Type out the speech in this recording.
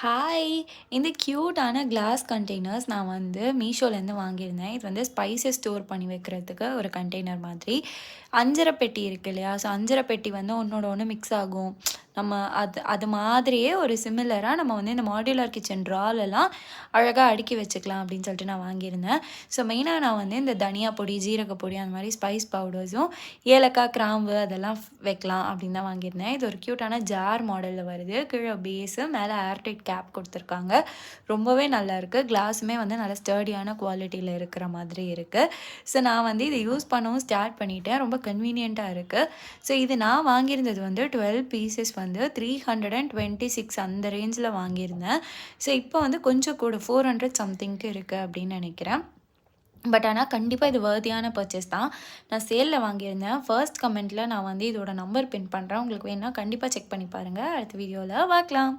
Hi! இந்த க்யூட்டான class containers நான் வந்து மீஷோலேருந்து வாங்கியிருந்தேன். இது வந்து ஸ்பைசஸ் ஸ்டோர் பண்ணி வைக்கிறதுக்கு ஒரு கண்டெய்னர் மாதிரி. அஞ்சர பெட்டி இருக்கு இல்லையா? ஸோ அஞ்சர பெட்டி வந்து ஒன்னோட ஒண்ணு மிக்ஸ் ஆகும். நம்ம அது அது மாதிரியே ஒரு சிமிலரா நம்ம வந்து இந்த மாட்யுலர் கிச்சன் ட்ராலலாம் அழகா அடுக்கி வச்சுக்கலாம் அப்படின்னு சொல்லிட்டு நான் வாங்கியிருந்தேன். ஸோ மெயினா நான் வந்து இந்த தனியா பொடி, ஜீரக பொடி அந்த மாதிரி ஸ்பைஸ் பவுடர்ஸும், ஏலக்காய், கிராம்பு அதெல்லாம் வைக்கலாம் அப்படின்னு தான் வாங்கியிருந்தேன். இது ஒரு க்யூட்டான ஜார் மாடல்ல வருது. கீழ பேஸு, மேல ஏர்டைட் கேப் குடுத்துருக்காங்க. ரொம்பவே நல்லாயிருக்கு. கிளாஸுமே வந்து நல்ல ஸ்டர்டியான குவாலிட்டியில இருக்கிற மாதிரி இருக்கு. ஸோ நான் வந்து இத யூஸ் பண்ணவும் ஸ்டார்ட் பண்ணிட்டேன். ரொம்ப கன்வீனியன்ட்டா இருக்கு. ஸோ இது நான் வாங்கியிருந்தது வந்து 12 பீசஸ் வந்து 326 அந்த ரேஞ்சில வாங்கியிருந்தேன். ஸோ இப்போ வந்து கொஞ்சம் கூட 400 சம்திங்க்கு இருக்கு அப்படின்னு நெனைக்கிறேன். பட் ஆனா கண்டிப்பா இது வொர்தியான பர்ச்சேஸ் தான். நான் சேல்ல வாங்கியிருந்தேன். ஃபர்ஸ்ட் கமெண்ட்ல நான் வந்து இதோட நம்பர் பின் பண்றேன். உங்களுக்கு வேணுனா கண்டிப்பா செக் பண்ணி பாருங்க. அடுத்த வீடியோல பார்க்கலாம்.